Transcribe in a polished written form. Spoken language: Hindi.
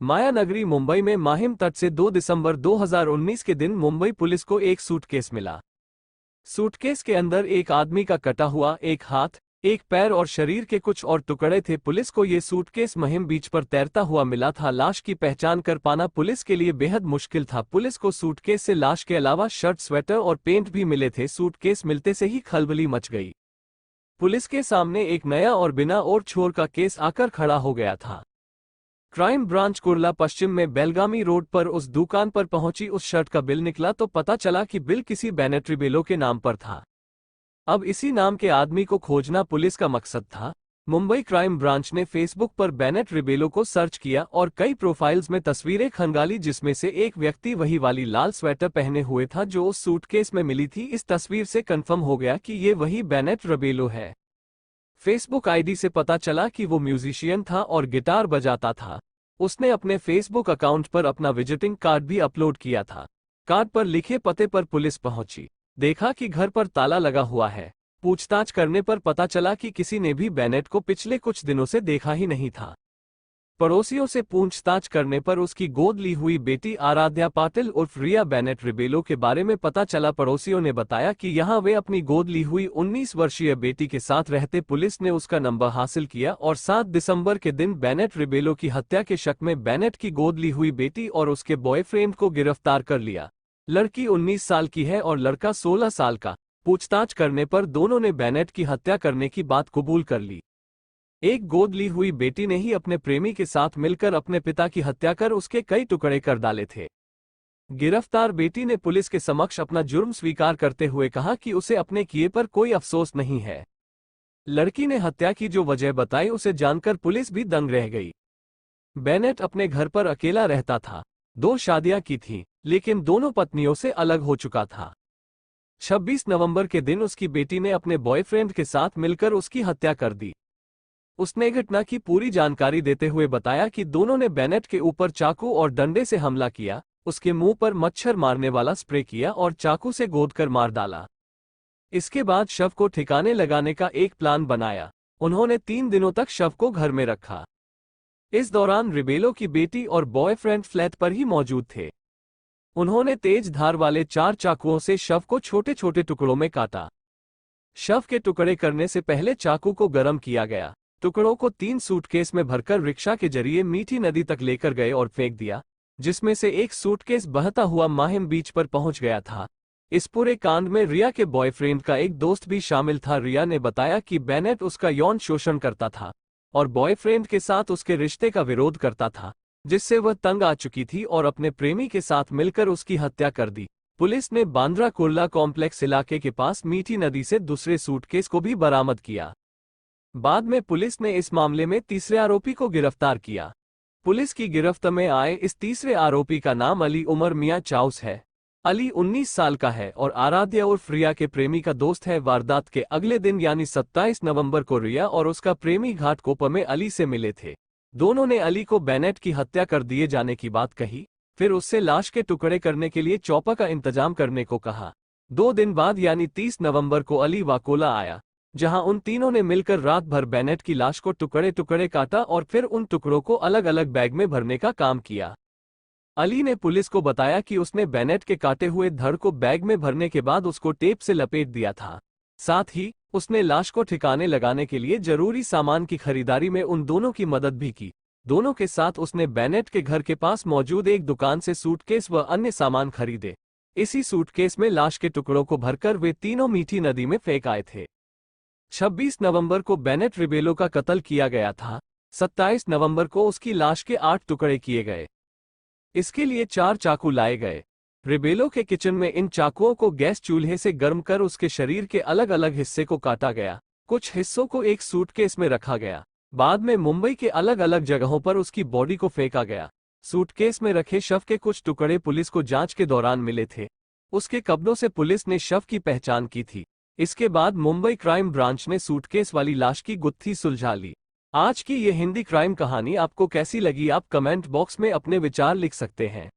मायानगरी मुंबई में माहिम तट से 2 दिसंबर 2019 के दिन मुंबई पुलिस को एक सूटकेस मिला। सूटकेस के अंदर एक आदमी का कटा हुआ एक हाथ, एक पैर और शरीर के कुछ और टुकड़े थे। पुलिस को ये सूटकेस महिम बीच पर तैरता हुआ मिला था। लाश की पहचान कर पाना पुलिस के लिए बेहद मुश्किल था। पुलिस को सूटकेस से लाश के अलावा शर्ट, स्वेटर और पेंट भी मिले थे। सूटकेस मिलते से ही खलबली मच गई। पुलिस के सामने एक नया और बिना और छोर का केस आकर खड़ा हो गया था। क्राइम ब्रांच कुर्ला पश्चिम में बेलगामी रोड पर उस दुकान पर पहुंची। उस शर्ट का बिल निकला तो पता चला कि बिल किसी बेनेट रिबेलो के नाम पर था। अब इसी नाम के आदमी को खोजना पुलिस का मकसद था। मुंबई क्राइम ब्रांच ने फेसबुक पर बेनेट रिबेलो को सर्च किया और कई प्रोफाइल्स में तस्वीरें खंगाली, जिसमें से एक व्यक्ति वही वाली लाल स्वेटर पहने हुए था जो उस सूटकेस में मिली थी। इस तस्वीर से कंफर्म हो गया कि ये वही बेनेट रिबेलो है। फेसबुक आईडी से पता चला कि वो म्यूजिशियन था और गिटार बजाता था। उसने अपने फेसबुक अकाउंट पर अपना विजिटिंग कार्ड भी अपलोड किया था। कार्ड पर लिखे पते पर पुलिस पहुंची, देखा कि घर पर ताला लगा हुआ है। पूछताछ करने पर पता चला कि किसी ने भी बेनेट को पिछले कुछ दिनों से देखा ही नहीं था। पड़ोसियों से पूछताछ करने पर उसकी गोद ली हुई बेटी आराध्या पाटिल उर्फ रिया बेनेट रिबेलो के बारे में पता चला। पड़ोसियों ने बताया कि यहां वे अपनी गोद ली हुई 19 वर्षीय बेटी के साथ रहते। पुलिस ने उसका नंबर हासिल किया और 7 दिसंबर के दिन बेनेट रिबेलो की हत्या के शक में बेनेट की गोद ली हुई बेटी और उसके बॉयफ्रेंड को गिरफ्तार कर लिया। लड़की 19 साल की है और लड़का 16 साल का। पूछताछ करने पर दोनों ने बेनेट की हत्या करने की बात कबूल कर ली। एक गोद ली हुई बेटी ने ही अपने प्रेमी के साथ मिलकर अपने पिता की हत्या कर उसके कई टुकड़े कर डाले थे। गिरफ्तार बेटी ने पुलिस के समक्ष अपना जुर्म स्वीकार करते हुए कहा कि उसे अपने किए पर कोई अफसोस नहीं है। लड़की ने हत्या की जो वजह बताई उसे जानकर पुलिस भी दंग रह गई। बेनेट अपने घर पर अकेला रहता था। 2 शादियां की थीं, लेकिन दोनों पत्नियों से अलग हो चुका था। 26 नवंबर के दिन उसकी बेटी ने अपने बॉयफ्रेंड के साथ मिलकर उसकी हत्या कर दी। उसने घटना की पूरी जानकारी देते हुए बताया कि दोनों ने बेनेट के ऊपर चाकू और डंडे से हमला किया, उसके मुंह पर मच्छर मारने वाला स्प्रे किया और चाकू से गोदकर मार डाला। इसके बाद शव को ठिकाने लगाने का एक प्लान बनाया। उन्होंने 3 दिनों तक शव को घर में रखा। इस दौरान रिबेलो की बेटी और बॉयफ्रेंड फ्लैट पर ही मौजूद थे। उन्होंने तेज धार वाले 4 चाकुओं से शव को छोटे छोटे टुकड़ों में काटा। शव के टुकड़े करने से पहले चाकू को गर्म किया गया। टुकड़ों को 3 सूटकेस में भरकर रिक्शा के जरिए मीठी नदी तक लेकर गए और फेंक दिया, जिसमें से एक सूटकेस बहता हुआ माहिम बीच पर पहुंच गया था। इस पूरे कांड में रिया के बॉयफ्रेंड का एक दोस्त भी शामिल था। रिया ने बताया कि बेनेट उसका यौन शोषण करता था और बॉयफ्रेंड के साथ उसके रिश्ते का विरोध करता था, जिससे वह तंग आ चुकी थी और अपने प्रेमी के साथ मिलकर उसकी हत्या कर दी। पुलिस ने बांद्रा कुर्ला कॉम्प्लेक्स इलाके के पास मीठी नदी से दूसरे सूटकेस को भी बरामद किया। बाद में पुलिस ने इस मामले में तीसरे आरोपी को गिरफ्तार किया। पुलिस की गिरफ्त में आए इस तीसरे आरोपी का नाम अली उमर मियां चाउस है। अली 19 साल का है और आराध्या उर्फ रिया के प्रेमी का दोस्त है। वारदात के अगले दिन यानी 27 नवंबर को रिया और उसका प्रेमी घाटकोपर में अली से मिले थे। दोनों ने अली को बेनेट की हत्या कर दिए जाने की बात कही, फिर उससे लाश के टुकड़े करने के लिए चौपा का इंतजाम करने को कहा। 2 दिन बाद यानी 30 नवंबर को अली वाकोला आया, जहां उन तीनों ने मिलकर रात भर बेनेट की लाश को टुकड़े टुकड़े काटा और फिर उन टुकड़ों को अलग अलग बैग में भरने का काम किया। अली ने पुलिस को बताया कि उसने बेनेट के काटे हुए धड़ को बैग में भरने के बाद उसको टेप से लपेट दिया था। साथ ही उसने लाश को ठिकाने लगाने के लिए जरूरी सामान की खरीदारी में उन दोनों की मदद भी की। दोनों के साथ उसने बेनेट के घर के पास मौजूद एक दुकान से सूटकेस व अन्य सामान खरीदे। इसी सूटकेस में लाश के टुकड़ों को भरकर वे तीनों मीठी नदी में फेंक आए थे। 26 नवंबर को बेनेट रिबेलो का कत्ल किया गया था। 27 नवंबर को उसकी लाश के 8 टुकड़े किए गए। इसके लिए 4 चाकू लाए गए। रिबेलो के किचन में इन चाकुओं को गैस चूल्हे से गर्म कर उसके शरीर के अलग अलग हिस्से को काटा गया। कुछ हिस्सों को एक सूटकेस में रखा गया। बाद में मुंबई के अलग अलग जगहों पर उसकी बॉडी को फेंका गया। सूटकेस में रखे शव के कुछ टुकड़े पुलिस को जांच के दौरान मिले थे। उसके कब्जों से पुलिस ने शव की पहचान की थी। इसके बाद मुंबई क्राइम ब्रांच ने सूटकेस वाली लाश की गुत्थी सुलझा ली। आज की ये हिंदी क्राइम कहानी आपको कैसी लगी? आप कमेंट बॉक्स में अपने विचार लिख सकते हैं।